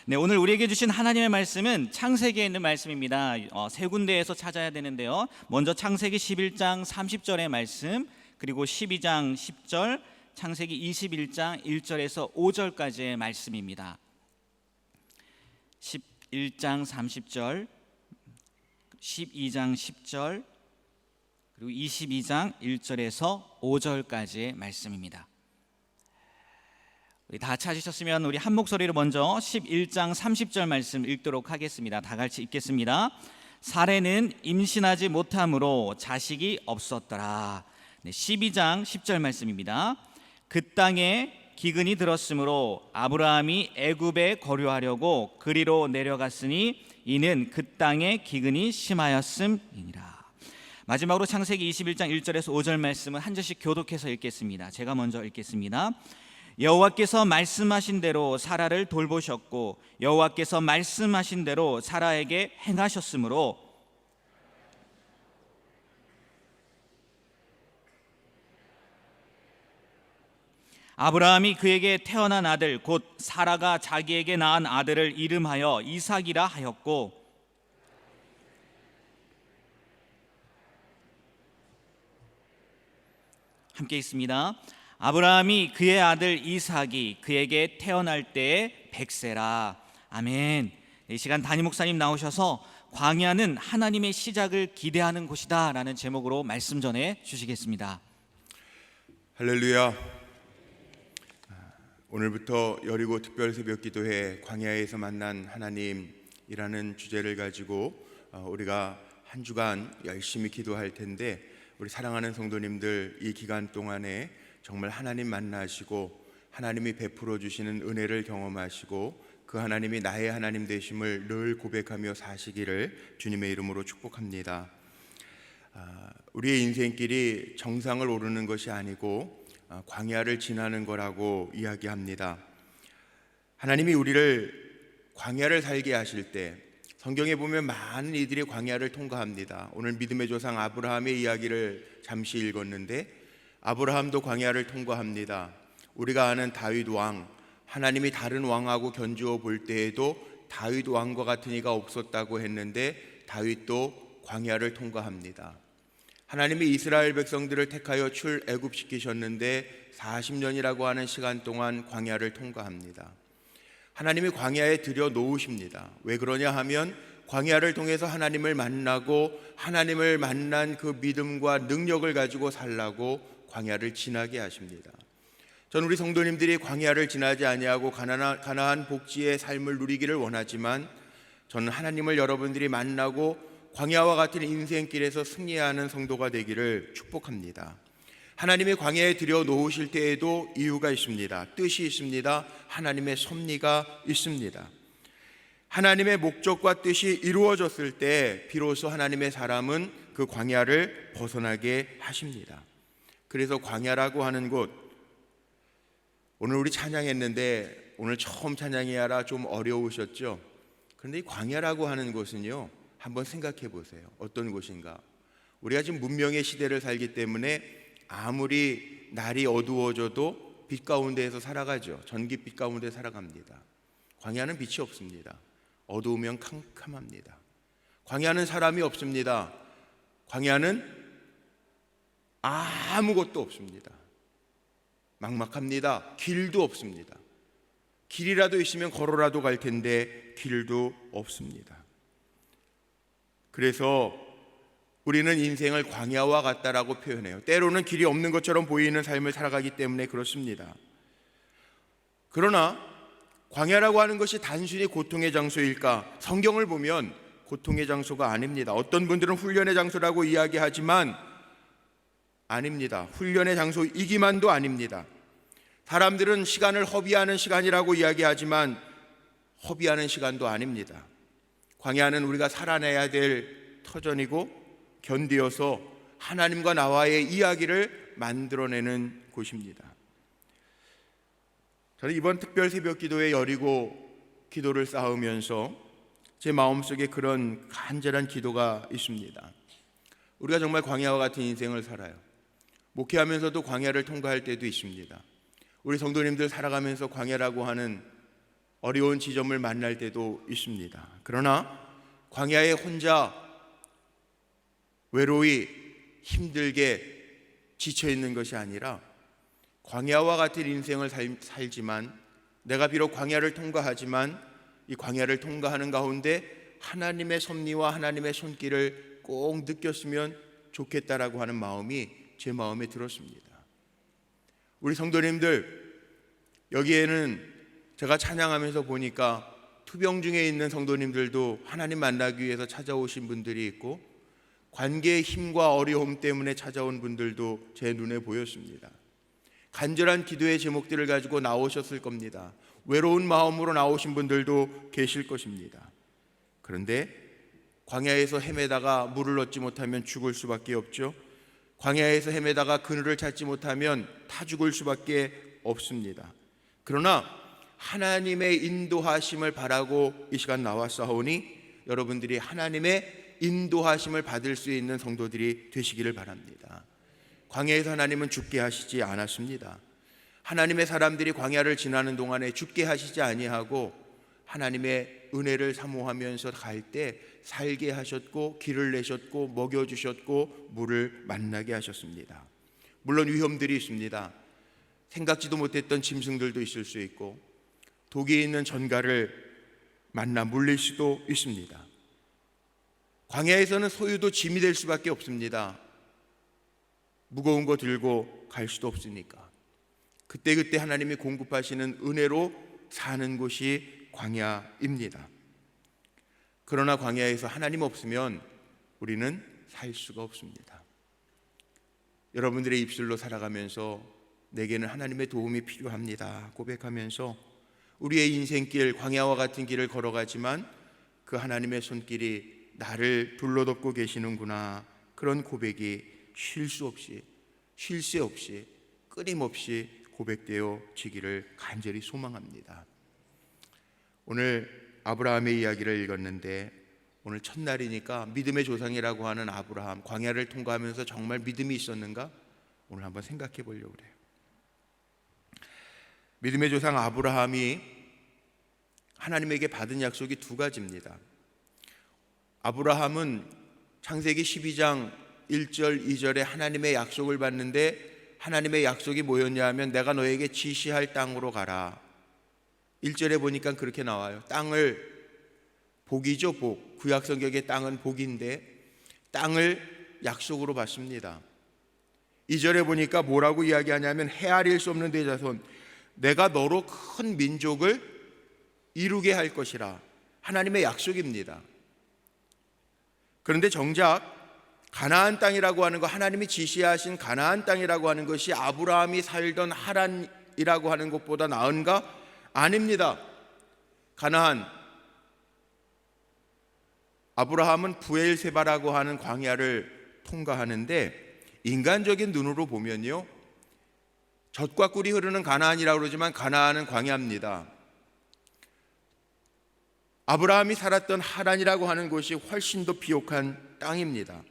네, 오늘 우리에게 주신 하나님의 말씀은 창세기에 있는 말씀입니다. 세 군데에서 찾아야 되는데요. 먼저 창세기 11장 30절의 말씀, 그리고 12장 10절, 창세기 21장 1절에서 5절까지의 말씀입니다. 11장 30절, 12장 10절, 그리고 22장 1절에서 5절까지의 말씀입니다. 우리 다 찾으셨으면 우리 한 목소리로 먼저 11장 30절 말씀 읽도록 하겠습니다. 다 같이 읽겠습니다. 사레는 임신하지 못함으로 자식이 없었더라. 12장 10절 말씀입니다. 그 땅에 기근이 들었으므로 아브라함이 애굽에 거류하려고 그리로 내려갔으니 이는 그 땅에 기근이 심하였음이니라. 마지막으로 창세기 21장 1절에서 5절 말씀은 한 절씩 교독해서 읽겠습니다. 제가 먼저 읽겠습니다. 여호와께서 말씀하신 대로 사라를 돌보셨고 여호와께서 말씀하신 대로 사라에게 행하셨으므로 아브라함이 그에게 태어난 아들 곧 사라가 자기에게 낳은 아들을 이름하여 이삭이라 하였고 함께 있습니다. 아브라함이 그의 아들 이삭이 그에게 태어날 때에 100세라. 아멘. 이 시간 담임 목사님 나오셔서 광야는 하나님의 시작을 기대하는 곳이다 라는 제목으로 말씀 전해 주시겠습니다. 할렐루야. 오늘부터 여리고 특별 새벽 기도회 광야에서 만난 하나님이라는 주제를 가지고 우리가 한 주간 열심히 기도할 텐데, 우리 사랑하는 성도님들 이 기간 동안에 정말 하나님 만나시고 하나님이 베풀어 주시는 은혜를 경험하시고 그 하나님이 나의 하나님 되심을 늘 고백하며 사시기를 주님의 이름으로 축복합니다. 우리의 인생길이 정상을 오르는 것이 아니고 광야를 지나는 거라고 이야기합니다. 하나님이 우리를 광야를 살게 하실 때 성경에 보면 많은 이들이 광야를 통과합니다. 오늘 믿음의 조상 아브라함의 이야기를 잠시 읽었는데 아브라함도 광야를 통과합니다. 우리가 아는 다윗 왕, 하나님이 다른 왕하고 견주어 볼 때에도 다윗 왕과 같은 이가 없었다고 했는데 다윗도 광야를 통과합니다. 하나님이 이스라엘 백성들을 택하여 출애굽시키셨는데 40년이라고 하는 시간 동안 광야를 통과합니다. 하나님이 광야에 들여놓으십니다. 왜 그러냐 하면 광야를 통해서 하나님을 만나고 하나님을 만난 그 믿음과 능력을 가지고 살라고 광야를 지나게 하십니다. 전 우리 성도님들이 광야를 지나지 아니하고 가나안 복지의 삶을 누리기를 원하지만 저는 하나님을 여러분들이 만나고 광야와 같은 인생길에서 승리하는 성도가 되기를 축복합니다. 하나님의 광야에 들여놓으실 때에도 이유가 있습니다. 뜻이 있습니다. 하나님의 섭리가 있습니다. 하나님의 목적과 뜻이 이루어졌을 때 비로소 하나님의 사람은 그 광야를 벗어나게 하십니다. 그래서 광야라고 하는 곳, 오늘 우리 찬양했는데 오늘 처음 찬양이라 좀 어려우셨죠? 그런데 이 광야라고 하는 곳은요, 한번 생각해 보세요. 어떤 곳인가? 우리가 지금 문명의 시대를 살기 때문에 아무리 날이 어두워져도 빛 가운데에서 살아가죠. 전깃빛 가운데 살아갑니다. 광야는 빛이 없습니다. 어두우면 캄캄합니다. 광야는 사람이 없습니다. 광야는 아무것도 없습니다. 막막합니다. 길도 없습니다. 길이라도 있으면 걸어라도 갈 텐데 길도 없습니다. 그래서 우리는 인생을 광야와 같다라고 표현해요. 때로는 길이 없는 것처럼 보이는 삶을 살아가기 때문에 그렇습니다. 그러나 광야라고 하는 것이 단순히 고통의 장소일까? 성경을 보면 고통의 장소가 아닙니다. 어떤 분들은 훈련의 장소라고 이야기하지만 아닙니다. 훈련의 장소이기만도 아닙니다. 사람들은 시간을 허비하는 시간이라고 이야기하지만 허비하는 시간도 아닙니다. 광야는 우리가 살아내야 될 터전이고 견디어서 하나님과 나와의 이야기를 만들어내는 곳입니다. 저는 이번 특별 새벽 기도에 여리고 기도를 쌓으면서 제 마음속에 그런 간절한 기도가 있습니다. 우리가 정말 광야와 같은 인생을 살아요. 목회하면서도 광야를 통과할 때도 있습니다. 우리 성도님들 살아가면서 광야라고 하는 어려운 지점을 만날 때도 있습니다. 그러나 광야에 혼자 외로이 힘들게 지쳐 있는 것이 아니라 광야와 같은 인생을 살지만, 내가 비록 광야를 통과하지만 이 광야를 통과하는 가운데 하나님의 섭리와 하나님의 손길을 꼭 느꼈으면 좋겠다라고 하는 마음이 제 마음에 들었습니다. 우리 성도님들, 여기에는 제가 찬양하면서 보니까 투병 중에 있는 성도님들도 하나님 만나기 위해서 찾아오신 분들이 있고, 관계의 힘과 어려움 때문에 찾아온 분들도 제 눈에 보였습니다. 간절한 기도의 제목들을 가지고 나오셨을 겁니다. 외로운 마음으로 나오신 분들도 계실 것입니다. 그런데 광야에서 헤매다가 물을 얻지 못하면 죽을 수밖에 없죠. 광야에서 헤매다가 그늘을 찾지 못하면 타 죽을 수밖에 없습니다. 그러나 하나님의 인도하심을 바라고 이 시간 나왔사오니 여러분들이 하나님의 인도하심을 받을 수 있는 성도들이 되시기를 바랍니다. 광야에서 하나님은 죽게 하시지 않았습니다. 하나님의 사람들이 광야를 지나는 동안에 죽게 하시지 아니하고 하나님의 은혜를 사모하면서 갈 때 살게 하셨고, 길을 내셨고, 먹여주셨고, 물을 만나게 하셨습니다. 물론 위험들이 있습니다. 생각지도 못했던 짐승들도 있을 수 있고, 독이 있는 전갈을 만나 물릴 수도 있습니다. 광야에서는 소유도 짐이 될 수밖에 없습니다. 무거운 거 들고 갈 수도 없으니까. 그때그때 하나님이 공급하시는 은혜로 사는 곳이 광야입니다. 그러나 광야에서 하나님 없으면 우리는 살 수가 없습니다. 여러분들의 입술로 살아가면서 내게는 하나님의 도움이 필요합니다 고백하면서 우리의 인생길, 광야와 같은 길을 걸어가지만 그 하나님의 손길이 나를 둘러덮고 계시는구나, 그런 고백이 쉴 새 없이 끊임없이 고백되어 지기를 간절히 소망합니다. 오늘 아브라함의 이야기를 읽었는데, 오늘 첫날이니까 믿음의 조상이라고 하는 아브라함, 광야를 통과하면서 정말 믿음이 있었는가? 오늘 한번 생각해 보려고 그래요. 믿음의 조상 아브라함이 하나님에게 받은 약속이 두 가지입니다. 아브라함은 창세기 12장 1절 2절에 하나님의 약속을 받는데, 하나님의 약속이 뭐였냐 하면 내가 너에게 지시할 땅으로 가라. 1절에 보니까 그렇게 나와요. 땅을, 복이죠, 복. 구약 성경의 땅은 복인데 땅을 약속으로 받습니다. 2절에 보니까 뭐라고 이야기하냐면 헤아릴 수 없는 대자손, 내가 너로 큰 민족을 이루게 할 것이라. 하나님의 약속입니다. 그런데 정작 가나안 땅이라고 하는 거, 하나님이 지시하신 가나안 땅이라고 하는 것이 아브라함이 살던 하란이라고 하는 것보다 나은가? 아닙니다. 가나안, 아브라함은 부엘세바라고 하는 광야를 통과하는데 인간적인 눈으로 보면요, 젖과 꿀이 흐르는 가나안이라고 그러지만 가나안은 광야입니다. 아브라함이 살았던 하란이라고 하는 곳이 훨씬 더 비옥한 땅입니다.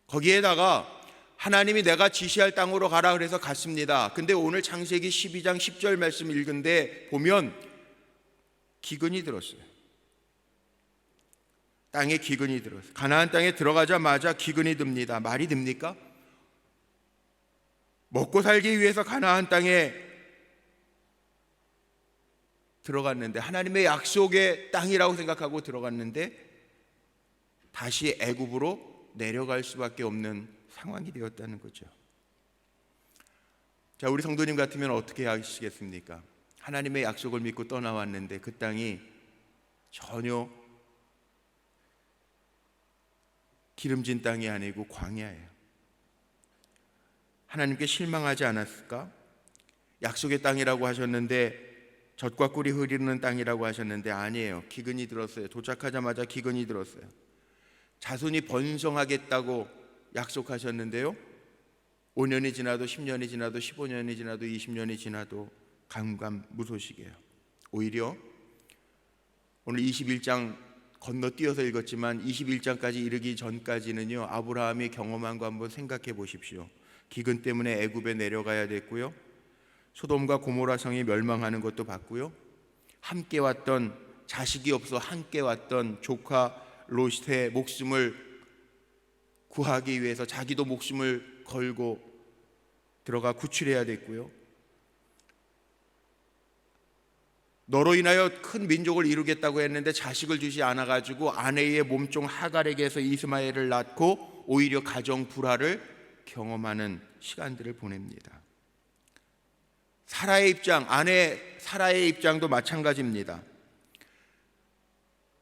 거기에다가 하나님이 내가 지시할 땅으로 가라 그래서 갔습니다. 근데 오늘 창세기 12장 10절 말씀 읽은데 보면 기근이 들었어요. 땅에 기근이 들었어요. 가나안 땅에 들어가자마자 기근이 듭니다. 말이 됩니까? 먹고 살기 위해서 가나안 땅에 들어갔는데, 하나님의 약속의 땅이라고 생각하고 들어갔는데 다시 애굽으로 내려갈 수밖에 없는 상황이 되었다는 거죠. 자, 우리 성도님 같으면 어떻게 하시겠습니까? 하나님의 약속을 믿고 떠나왔는데 그 땅이 전혀 기름진 땅이 아니고 광야예요. 하나님께 실망하지 않았을까? 약속의 땅이라고 하셨는데, 젖과 꿀이 흐르는 땅이라고 하셨는데 아니에요. 기근이 들었어요. 도착하자마자 기근이 들었어요. 자손이 번성하겠다고 약속하셨는데요, 5년이 지나도 10년이 지나도 15년이 지나도 20년이 지나도 감감무소식이에요. 오히려 오늘 21장 건너뛰어서 읽었지만 21장까지 이르기 전까지는요, 아브라함이 경험한 거 한번 생각해 보십시오. 기근 때문에 애굽에 내려가야 됐고요, 소돔과 고모라 성이 멸망하는 것도 봤고요, 함께 왔던, 자식이 없어 함께 왔던 조카 롯의 목숨을 구하기 위해서 자기도 목숨을 걸고 들어가 구출해야 됐고요. 너로 인하여 큰 민족을 이루겠다고 했는데 자식을 주지 않아가지고 아내의 몸종 하갈에게서 이스마엘을 낳고 오히려 가정 불화를 경험하는 시간들을 보냅니다. 사라의 입장, 아내 사라의 입장도 마찬가지입니다.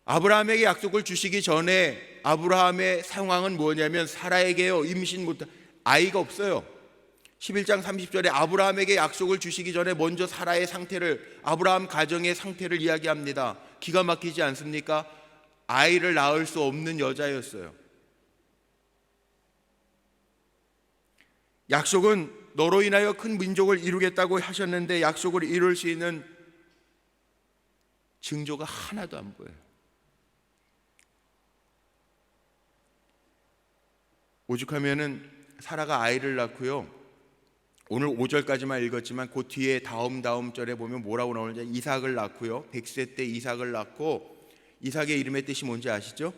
아브라함에게 약속을 주시기 전에 아브라함의 상황은 뭐냐면 사라에게요, 임신 못한 아이가 없어요. 11장 30절에 아브라함에게 약속을 주시기 전에 먼저 사라의 상태를, 아브라함 가정의 상태를 이야기합니다. 기가 막히지 않습니까? 아이를 낳을 수 없는 여자였어요. 약속은 너로 인하여 큰 민족을 이루겠다고 하셨는데 약속을 이룰 수 있는 징조가 하나도 안 보여요. 오죽하면은 사라가 아이를 낳고요, 오늘 5절까지만 읽었지만 그 뒤에 다음 절에 보면 뭐라고 나오는지, 이삭을 낳고요, 100세 때 이삭을 낳고, 이삭의 이름의 뜻이 뭔지 아시죠?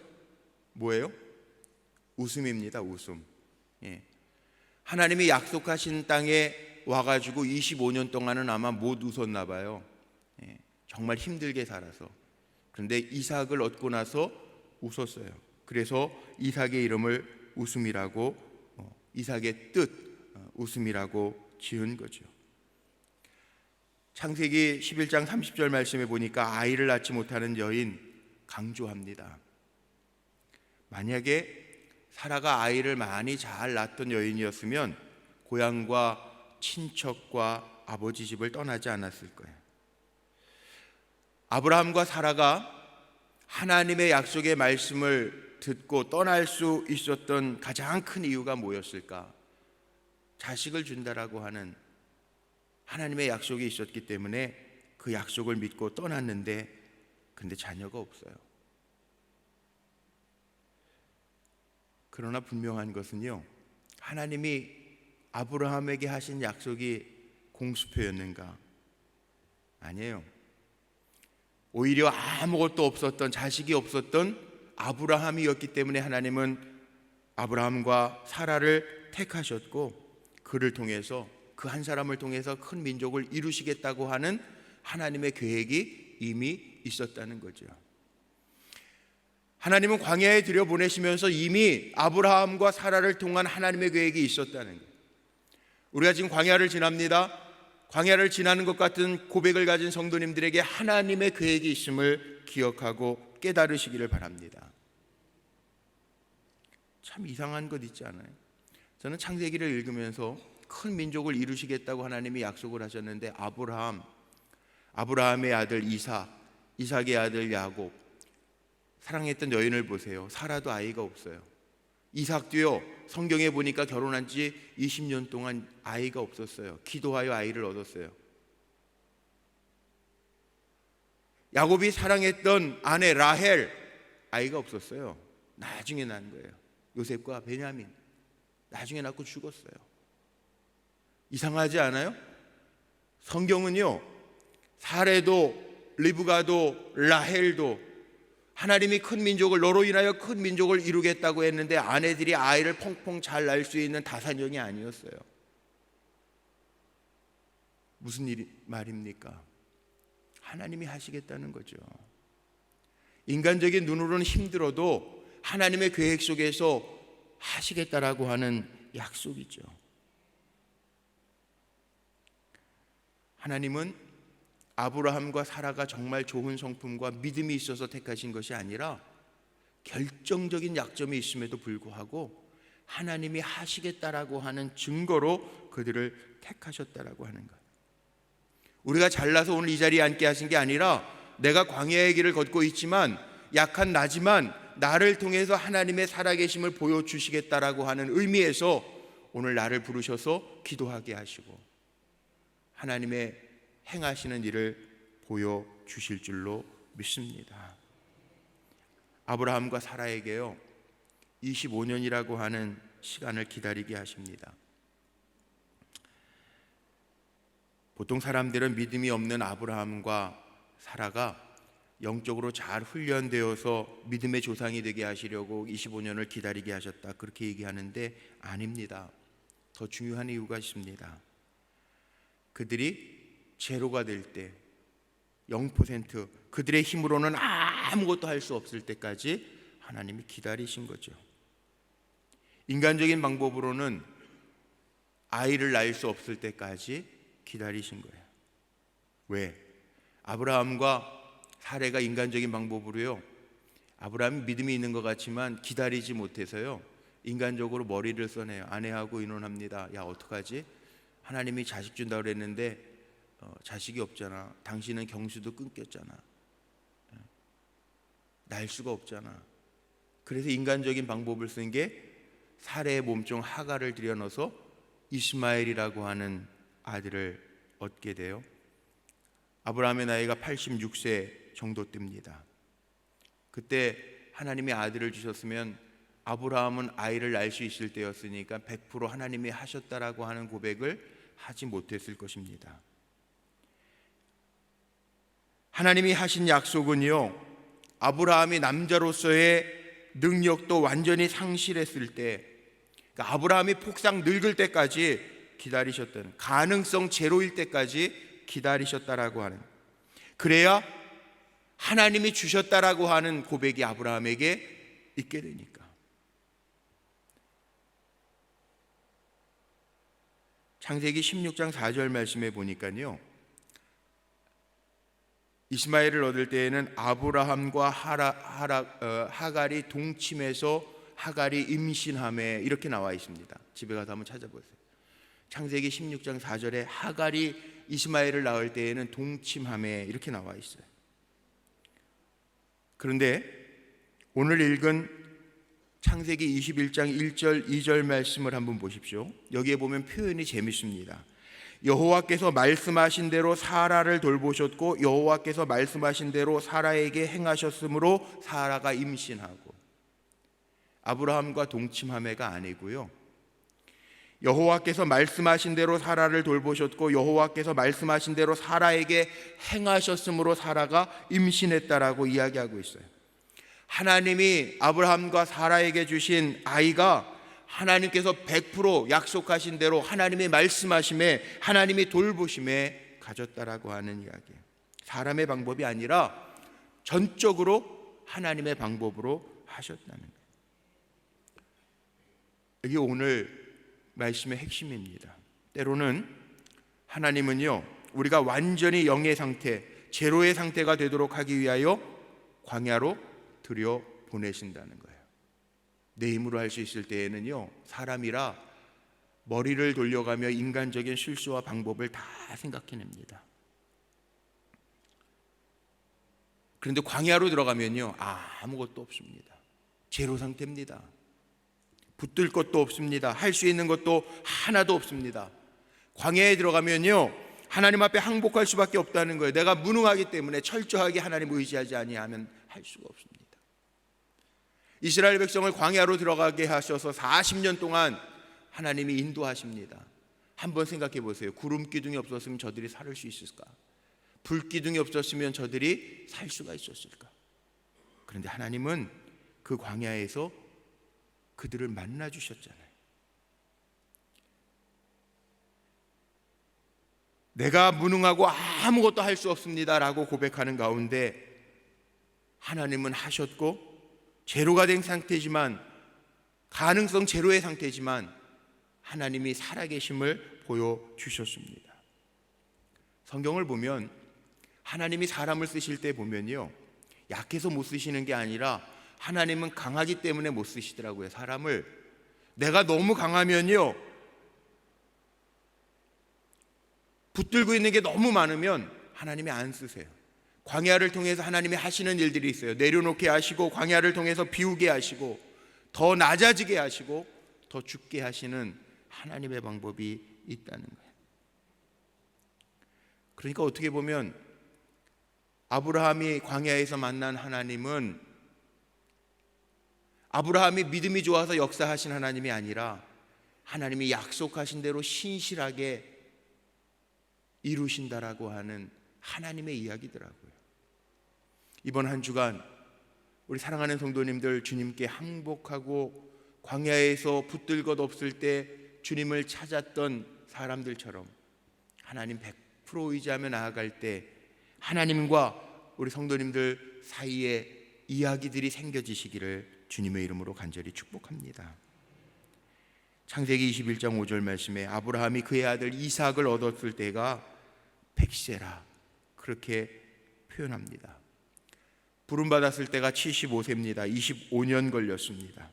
뭐예요? 웃음입니다. 웃음. 예. 하나님이 약속하신 땅에 와가지고 25년 동안은 아마 못 웃었나 봐요. 예. 정말 힘들게 살아서. 그런데 이삭을 얻고 나서 웃었어요. 그래서 이삭의 이름을 웃음이라고, 이삭의 뜻 웃음이라고 지은 거죠. 창세기 11장 30절 말씀에 보니까 아이를 낳지 못하는 여인 강조합니다. 만약에 사라가 아이를 많이 잘 낳던 여인이었으면 고향과 친척과 아버지 집을 떠나지 않았을 거예요. 아브라함과 사라가 하나님의 약속의 말씀을 듣고 떠날 수 있었던 가장 큰 이유가 뭐였을까? 자식을 준다라고 하는 하나님의 약속이 있었기 때문에 그 약속을 믿고 떠났는데, 근데 자녀가 없어요. 그러나 분명한 것은요, 하나님이 아브라함에게 하신 약속이 공수표였는가? 아니에요. 오히려 아무것도 없었던, 자식이 없었던 아브라함이었기 때문에 하나님은 아브라함과 사라를 택하셨고, 그를 통해서, 그 한 사람을 통해서 큰 민족을 이루시겠다고 하는 하나님의 계획이 이미 있었다는 거죠. 하나님은 광야에 들여보내시면서 이미 아브라함과 사라를 통한 하나님의 계획이 있었다는 거예요. 우리가 지금 광야를 지납니다. 광야를 지나는 것 같은 고백을 가진 성도님들에게 하나님의 계획이 있음을 기억하고 깨달으시기를 바랍니다. 참 이상한 것 있지 않아요? 저는 창세기를 읽으면서 큰 민족을 이루시겠다고 하나님이 약속을 하셨는데, 아브라함의 아들 이삭, 이삭의 아들 야곱, 사랑했던 여인을 보세요. 사라도 아이가 없어요. 이삭도요, 성경에 보니까 결혼한 지 20년 동안 아이가 없었어요. 기도하여 아이를 얻었어요. 야곱이 사랑했던 아내 라헬, 아이가 없었어요. 나중에 난 거예요. 요셉과 베냐민, 나중에 낳고 죽었어요. 이상하지 않아요? 성경은요, 사레도, 리브가도, 라헬도 하나님이 큰 민족을, 너로 인하여 큰 민족을 이루겠다고 했는데 아내들이 아이를 펑펑 잘 낳을 수 있는 다산형이 아니었어요. 무슨 말입니까? 하나님이 하시겠다는 거죠. 인간적인 눈으로는 힘들어도 하나님의 계획 속에서 하시겠다라고 하는 약속이죠. 하나님은 아브라함과 사라가 정말 좋은 성품과 믿음이 있어서 택하신 것이 아니라 결정적인 약점이 있음에도 불구하고 하나님이 하시겠다라고 하는 증거로 그들을 택하셨다라고 하는 것. 우리가 잘나서 오늘 이 자리에 앉게 하신 게 아니라 내가 광야의 길을 걷고 있지만 약한 나지만 나를 통해서 하나님의 살아계심을 보여주시겠다라고 하는 의미에서 오늘 나를 부르셔서 기도하게 하시고 하나님의 행하시는 일을 보여주실 줄로 믿습니다. 아브라함과 사라에게요 25년이라고 하는 시간을 기다리게 하십니다. 보통 사람들은 믿음이 없는 아브라함과 사라가 영적으로 잘 훈련되어서 믿음의 조상이 되게 하시려고 25년을 기다리게 하셨다, 그렇게 얘기하는데 아닙니다. 더 중요한 이유가 있습니다. 그들이 제로가 될 때, 0%, 그들의 힘으로는 아무것도 할 수 없을 때까지 하나님이 기다리신 거죠. 인간적인 방법으로는 아이를 낳을 수 없을 때까지 기다리신 거예요. 왜? 아브라함과 사례가 인간적인 방법으로요, 아브라함이 믿음이 있는 것 같지만 기다리지 못해서요, 인간적으로 머리를 써내요. 아내하고 의논합니다. 야, 어떡하지? 하나님이 자식 준다고 그랬는데 자식이 없잖아. 당신은 경수도 끊겼잖아. 날 수가 없잖아. 그래서 인간적인 방법을 쓴 게 사례의 몸종 하갈을 들여넣어서 이스마엘이라고 하는 아들을 얻게 돼요. 아브라함의 나이가 86세 정도 뜹니다. 그때 하나님이 아들을 주셨으면 아브라함은 아이를 낳을 수 있을 때였으니까 100% 하나님이 하셨다라고 하는 고백을 하지 못했을 것입니다. 하나님이 하신 약속은요, 아브라함이 남자로서의 능력도 완전히 상실했을 때, 그러니까 아브라함이 폭삭 늙을 때까지 기다리셨다는, 가능성 제로일 때까지 기다리셨다라고 하는, 그래야 하나님이 주셨다라고 하는 고백이 아브라함에게 있게 되니까. 창세기 16장 4절 말씀에 보니까요, 이스마엘을 얻을 때에는 아브라함과 하갈이 동침해서 하갈이 임신함에, 이렇게 나와 있습니다. 집에 가서 한번 찾아보세요. 창세기 16장 4절에 하갈이 이스마엘을 낳을 때에는 동침함에, 이렇게 나와 있어요. 그런데 오늘 읽은 창세기 21장 1절 2절 말씀을 한번 보십시오. 여기에 보면 표현이 재밌습니다. 여호와께서 말씀하신 대로 사라를 돌보셨고 여호와께서 말씀하신 대로 사라에게 행하셨으므로 사라가 임신하고. 아브라함과 동침함에가 아니고요, 여호와께서 말씀하신 대로 사라를 돌보셨고 여호와께서 말씀하신 대로 사라에게 행하셨으므로 사라가 임신했다라고 이야기하고 있어요. 하나님이 아브라함과 사라에게 주신 아이가 하나님께서 100% 약속하신 대로 하나님의 말씀하심에, 하나님이 돌보심에 가졌다라고 하는 이야기예요. 사람의 방법이 아니라 전적으로 하나님의 방법으로 하셨다는 거예요. 이게 오늘 말씀의 핵심입니다. 때로는 하나님은요, 우리가 완전히 영의 상태, 제로의 상태가 되도록 하기 위하여 광야로 들여 보내신다는 거예요. 내 힘으로 할 수 있을 때에는요, 사람이라 머리를 돌려가며 인간적인 실수와 방법을 다 생각해냅니다. 그런데 광야로 들어가면요, 아무것도 없습니다. 제로 상태입니다. 붙들 것도 없습니다. 할 수 있는 것도 하나도 없습니다. 광야에 들어가면요, 하나님 앞에 항복할 수밖에 없다는 거예요. 내가 무능하기 때문에 철저하게 하나님 의지하지 아니하면 할 수가 없습니다. 이스라엘 백성을 광야로 들어가게 하셔서 40년 동안 하나님이 인도하십니다. 한번 생각해 보세요. 구름 기둥이 없었으면 저들이 살 수 있을까? 불 기둥이 없었으면 저들이 살 수가 있었을까? 그런데 하나님은 그 광야에서 그들을 만나 주셨잖아요. 내가 무능하고 아무것도 할 수 없습니다라고 고백하는 가운데 하나님은 하셨고, 제로가 된 상태지만, 가능성 제로의 상태지만 하나님이 살아계심을 보여주셨습니다. 성경을 보면 하나님이 사람을 쓰실 때 보면요, 약해서 못 쓰시는 게 아니라 하나님은 강하기 때문에 못 쓰시더라고요. 사람을, 내가 너무 강하면요, 붙들고 있는 게 너무 많으면 하나님이 안 쓰세요. 광야를 통해서 하나님이 하시는 일들이 있어요. 내려놓게 하시고, 광야를 통해서 비우게 하시고, 더 낮아지게 하시고, 더 죽게 하시는 하나님의 방법이 있다는 거예요. 그러니까 어떻게 보면 아브라함이 광야에서 만난 하나님은 아브라함이 믿음이 좋아서 역사하신 하나님이 아니라 하나님이 약속하신 대로 신실하게 이루신다라고 하는 하나님의 이야기더라고요. 이번 한 주간 우리 사랑하는 성도님들 주님께 항복하고 광야에서 붙들 것 없을 때 주님을 찾았던 사람들처럼 하나님 100% 의지하며 나아갈 때 하나님과 우리 성도님들 사이에 이야기들이 생겨지시기를 주님의 이름으로 간절히 축복합니다. 창세기 21장 5절 말씀에 아브라함이 그의 아들 이삭을 얻었을 때가 100세라 그렇게 표현합니다. 부름받았을 때가 75세입니다. 25년 걸렸습니다.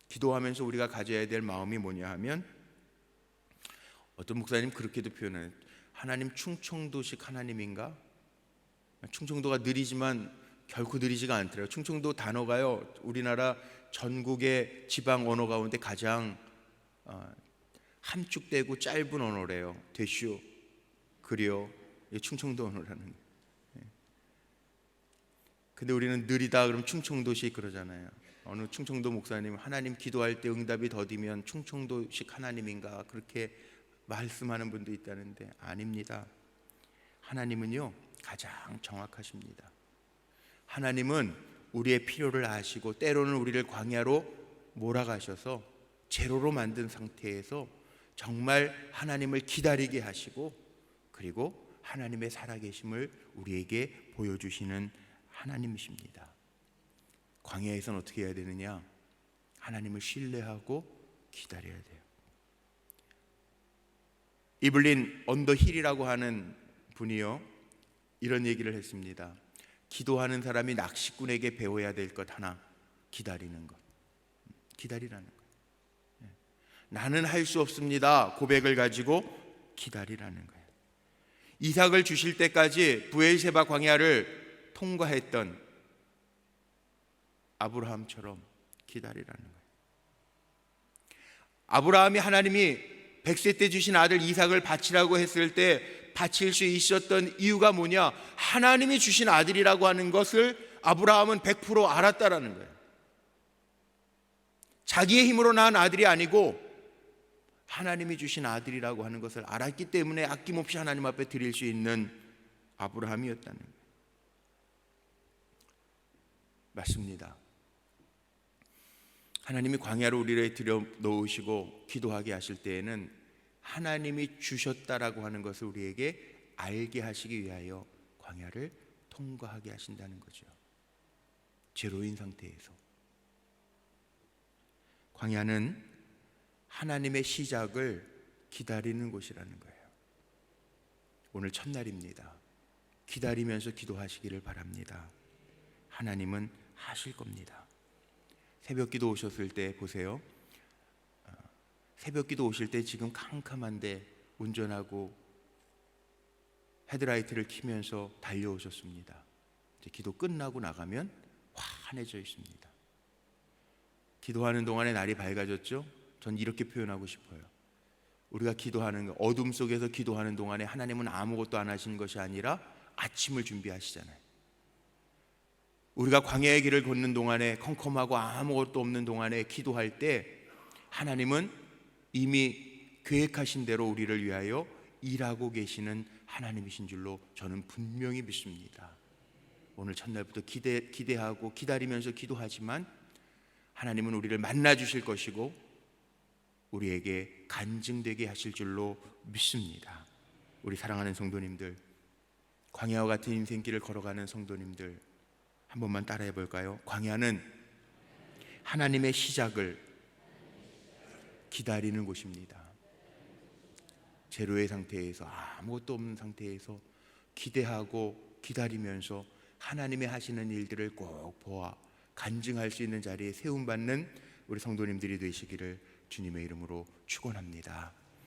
기도하면서 우리가 가져야 될 마음이 뭐냐 하면 어떤 목사님 그렇게도 표현해요. 하나님 충청도식 하나님인가? 충청도가 느리지만 결코 느리지가 않더라고요. 충청도 단어가요 우리나라 전국의 지방 언어 가운데 가장 함축되고 짧은 언어래요. 되슈, 그려, 충청도 언어라는. 근데 우리는 느리다 그러면 충청도식 그러잖아요. 어느 충청도 목사님 하나님 기도할 때 응답이 더디면 충청도식 하나님인가 그렇게 말씀하는 분도 있다는데 아닙니다. 하나님은요 가장 정확하십니다. 하나님은 우리의 필요를 아시고 때로는 우리를 광야로 몰아가셔서 제로로 만든 상태에서 정말 하나님을 기다리게 하시고 그리고 하나님의 살아계심을 우리에게 보여주시는 하나님이십니다. 광야에서는 어떻게 해야 되느냐? 하나님을 신뢰하고 기다려야 돼요. 이블린 언더힐이라고 하는 분이요 이런 얘기를 했습니다. 기도하는 사람이 낚시꾼에게 배워야 될 것 하나, 기다리는 것. 기다리라는 것. 나는 할 수 없습니다 고백을 가지고 기다리라는 거예요. 이삭을 주실 때까지 브엘세바 광야를 통과했던 아브라함처럼 기다리라는 거예요. 아브라함이 하나님이 100세 때 주신 아들 이삭을 바치라고 했을 때 바칠 수 있었던 이유가 뭐냐? 하나님이 주신 아들이라고 하는 것을 아브라함은 100% 알았다라는 거예요. 자기의 힘으로 낳은 아들이 아니고 하나님이 주신 아들이라고 하는 것을 알았기 때문에 아낌없이 하나님 앞에 드릴 수 있는 아브라함이었다는 거예요. 맞습니다. 하나님이 광야로 우리를 들여 놓으시고 기도하게 하실 때에는 하나님이 주셨다라고 하는 것을 우리에게 알게 하시기 위하여 광야를 통과하게 하신다는 거죠. 제로인 상태에서. 광야는 하나님의 시작을 기다리는 곳이라는 거예요. 오늘 첫날입니다. 기다리면서 기도하시기를 바랍니다. 하나님은 하실 겁니다. 새벽기도 오셨을 때 보세요. 새벽기도 오실 때 지금 캄캄한데 운전하고 헤드라이트를 켜면서 달려오셨습니다. 이제 기도 끝나고 나가면 환해져 있습니다. 기도하는 동안에 날이 밝아졌죠? 전 이렇게 표현하고 싶어요. 우리가 기도하는 어둠 속에서 기도하는 동안에 하나님은 아무것도 안 하시는 것이 아니라 아침을 준비하시잖아요. 우리가 광야의 길을 걷는 동안에 컴컴하고 아무것도 없는 동안에 기도할 때 하나님은 이미 계획하신 대로 우리를 위하여 일하고 계시는 하나님이신 줄로 저는 분명히 믿습니다. 오늘 첫날부터 기대하고 기다리면서 기도하지만 하나님은 우리를 만나 주실 것이고 우리에게 간증되게 하실 줄로 믿습니다. 우리 사랑하는 성도님들, 광야와 같은 인생길을 걸어가는 성도님들 한 번만 따라해 볼까요? 광야는 하나님의 시작을 기다리는 곳입니다. 제로의 상태에서 아무것도 없는 상태에서 기대하고 기다리면서 하나님의 하시는 일들을 꼭 보아 간증할 수 있는 자리에 세움받는 우리 성도님들이 되시기를 주님의 이름으로 축원합니다.